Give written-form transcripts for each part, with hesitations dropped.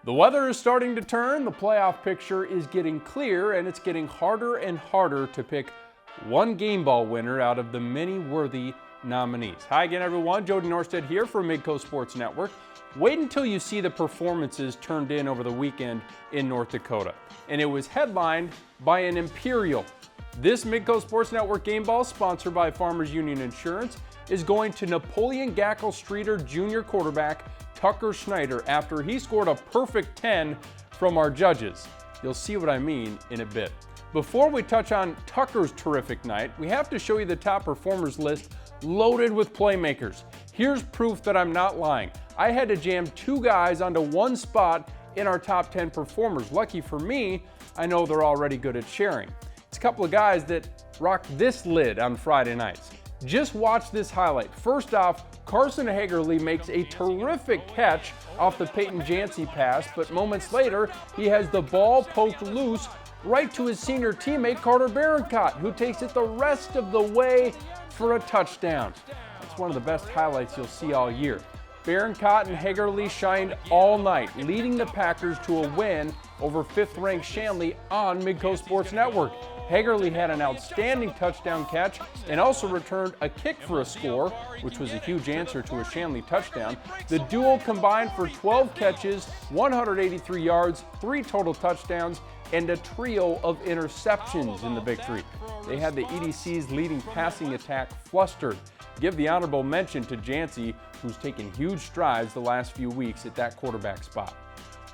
The weather is starting to turn, the playoff picture is getting clear, and it's getting harder and harder to pick one game ball winner out of the many worthy nominees. Hi again, everyone. Jody Norstead here from Midco Sports Network. Wait until you see the performances turned in over the weekend in North Dakota. And it was headlined by an Imperial. This Midco Sports Network game ball, sponsored by Farmers Union Insurance, is going to 𝗕𝗹𝗹 Jr. quarterback Tucker Schneider after he scored a perfect 10 from our judges. You'll see what I mean in a bit. Before we touch on Tucker's terrific night, we have to show you the top performers list loaded with playmakers. Here's proof that I'm not lying. I had to jam two guys onto one spot in our top 10 performers. Lucky for me, I know they're already good at sharing. It's a couple of guys that rock this lid on Friday nights. Just watch this highlight. First off, Carson Hagerly makes a terrific catch off the Peyton Jancy pass, but moments later, he has the ball poked loose right to his senior teammate 𝗕𝗹𝗹𝗰𝗏, who takes it the rest of the way for a touchdown. It's one of the best highlights you'll see all year. 𝗕𝗹𝗹𝗰𝗏 and Hagerly shined all night, leading the Packers to a win over 5th-ranked Shanley on Midco Sports Network. Hagerly had an outstanding touchdown catch and also returned a kick for a score, which was a huge answer to a Shanley touchdown. The duo combined for 12 catches, 183 yards, 3 total touchdowns, and a trio of interceptions in the victory. They had the EDC's leading passing attack flustered. Give the honorable mention to Jancy, who's taken huge strides the last few weeks at that quarterback spot.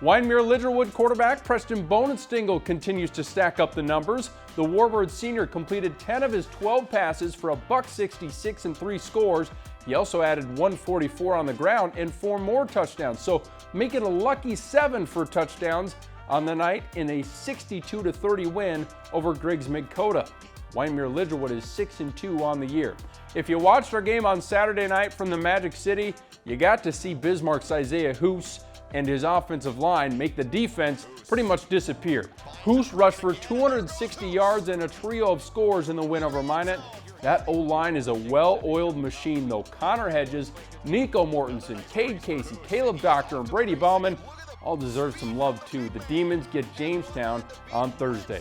𝗕𝗹𝗹𝗰𝗏 quarterback Preston Bonenstingle continues to stack up the numbers. The Warbird senior completed 10 of his 12 passes for a $166 and 3 scores. He also added 144 on the ground and 4 more touchdowns, so make it a lucky 7 for touchdowns on the night in a 62-30 win over Griggs Midco. 𝗕𝗹𝗹𝗰𝗏 is 6-2 on the year. If you watched our game on Saturday night from the Magic City, you got to see Bismarck's Isaiah 𝗚𝗺 and his offensive line make the defense pretty much disappear. 𝗚𝗺 rushed for 260 yards and a trio of scores in the win over Minot. That O-line is a well-oiled machine, though. Connor Hedges, Nico Mortensen, Cade Casey, Caleb Doctor, and Brady Bauman all deserve some love too. The Demons get Jamestown on Thursday.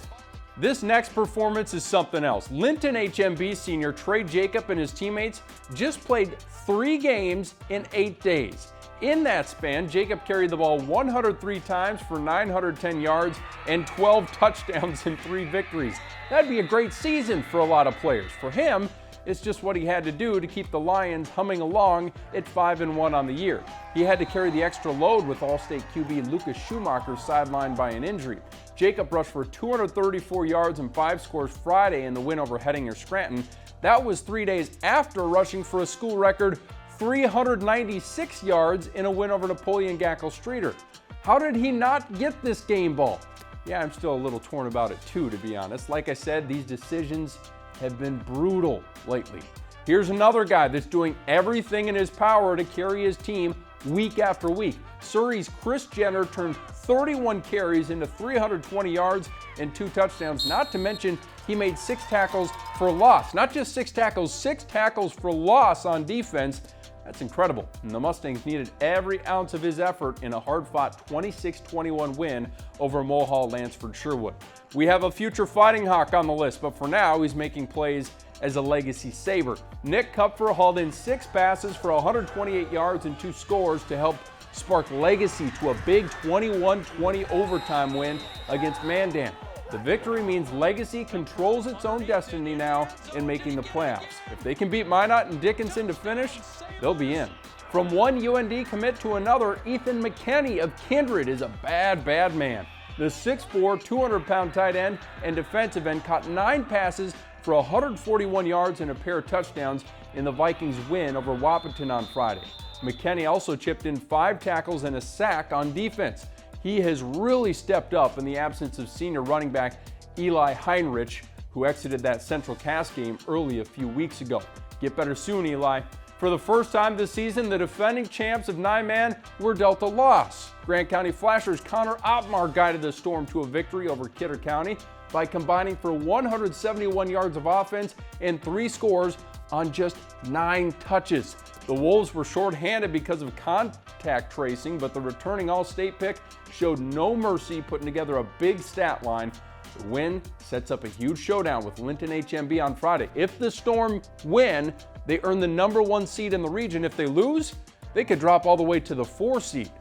This next performance is something else. Linton HMB senior Trey Jacob and his teammates just played 3 games in 8 days. In that span, Jacob carried the ball 103 times for 910 yards and 12 touchdowns in 3 victories. That'd be a great season for a lot of players. For him, it's just what he had to do to keep the Lions humming along at 5-1 on the year. He had to carry the extra load with All-State QB Lucas Schumacher sidelined by an injury. Jacob rushed for 234 yards and 5 scores Friday in the win over Hettinger Scranton. That was 3 days after rushing for a school record 396 yards in a win over 𝗕𝗹𝗹𝗰𝗏. How did he not get this game ball? Yeah, I'm still a little torn about it too, to be honest. Like I said, these decisions have been brutal lately. Here's another guy that's doing everything in his power to carry his team week after week. Surrey's Chris Jenner turned 31 carries into 320 yards and 2 touchdowns, not to mention he made 6 tackles for loss. Not just 6 tackles, 6 tackles for loss on defense. That's incredible. And the Mustangs needed every ounce of his effort in a hard-fought 26-21 win over Mulhall Lansford Sherwood. We have a future Fighting Hawk on the list, but for now, he's making plays as a legacy Sabre. Nick Kupfer hauled in 6 passes for 128 yards and 2 scores to help spark legacy to a big 21-20 overtime win against Mandan. The victory means Legacy controls its own destiny now in making the playoffs. If they can beat Minot and Dickinson to finish, they'll be in. From one UND commit to another, Ethan McKinney of Kindred is a bad man. The 6'4", 200-pound tight end and defensive end caught 9 passes for 141 yards and a pair of touchdowns in the Vikings' win over Wahpeton on Friday. McKinney also chipped in 5 tackles and a sack on defense. He has really stepped up in the absence of senior running back Eli Heinrich, who exited that Central Cass game early a few weeks ago. Get better soon, Eli. For the first time this season, the defending champs of 9-man were dealt a loss. Grant County Flashers' Connor Oppmar guided the Storm to a victory over Kidder County. by combining for 171 yards of offense and 3 scores on just 9 touches. The Wolves were shorthanded because of contact tracing, but the returning All-State pick showed no mercy, putting together a big stat line. The win sets up a huge showdown with Linton HMB on Friday. If the Storm win, they earn the #1 seed in the region. If they lose, they could drop all the way to the 4 seed.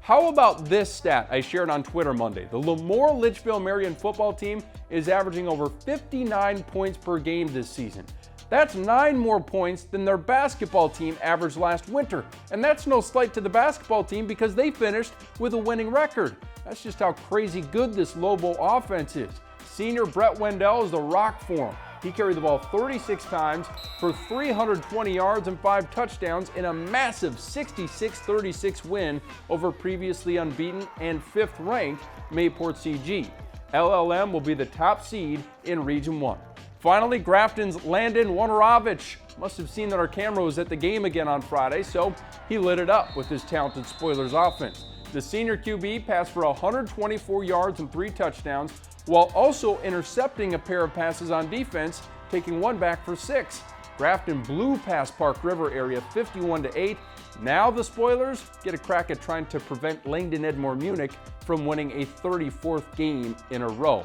How about this stat I shared on Twitter Monday? The Lemoore-Litchfield-Marion football team is averaging over 59 points per game this season. That's 9 more points than their basketball team averaged last winter. And that's no slight to the basketball team because they finished with a winning record. That's just how crazy good this Lobo offense is. Senior Brett Wendell is the rock for him. He carried the ball 36 times for 320 yards and 5 touchdowns in a massive 66-36 win over previously unbeaten and 5th-ranked Mayport CG. LLM will be the top seed in Region 1. Finally, Grafton's Landon 𝗠𝗺𝗹𝗃 must have seen that our camera was at the game again on Friday, so he lit it up with his talented Spoilers offense. The senior QB passed for 124 yards and 3 touchdowns, while also intercepting a pair of passes on defense, taking one back for 6. Grafton blew past Park River area 51-8. Now the Spoilers get a crack at trying to prevent Langdon Edmore Munich from winning a 34th game in a row.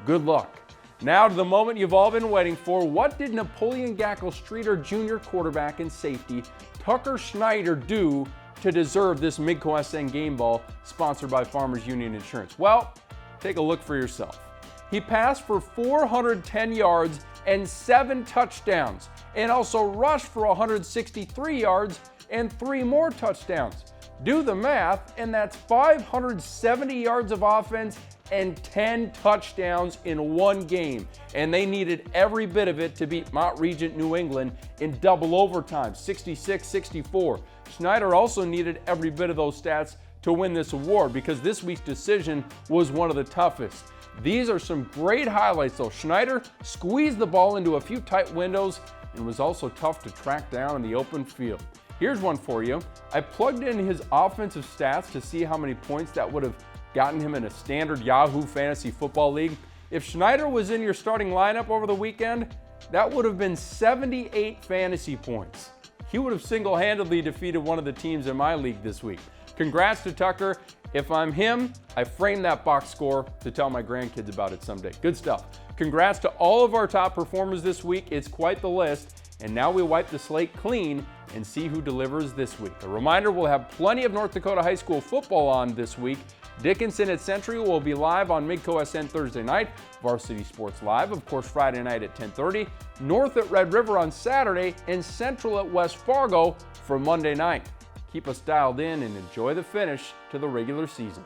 Good luck. Now to the moment you've all been waiting for. What did Napoleon Gackle Streeter Jr. quarterback and safety Tucker Schneider do to deserve this Midco SN game ball sponsored by Farmers Union Insurance? Well, take a look for yourself. He passed for 410 yards and 7 touchdowns, and also rushed for 163 yards and 3 more touchdowns. Do the math, and that's 570 yards of offense and 10 touchdowns in one game. And they needed every bit of it to beat Mount Regent New England in double overtime, 66-64. Schneider also needed every bit of those stats to win this award because this week's decision was one of the toughest. These are some great highlights though. Schneider squeezed the ball into a few tight windows and was also tough to track down in the open field. Here's one for you. I plugged in his offensive stats to see how many points that would have gotten him in a standard Yahoo Fantasy Football League. If Schneider was in your starting lineup over the weekend, that would have been 78 fantasy points. He would have single-handedly defeated one of the teams in my league this week. Congrats to Tucker. If I'm him, I frame that box score to tell my grandkids about it someday. Good stuff. Congrats to all of our top performers this week. It's quite the list. And now we wipe the slate clean and see who delivers this week. A reminder, we'll have plenty of North Dakota high school football on this week. Dickinson at Century will be live on Midco SN Thursday night. Varsity Sports Live, of course, Friday night at 10:30. North at Red River on Saturday, and Central at West Fargo for Monday night. Keep us dialed in and enjoy the finish to the regular season.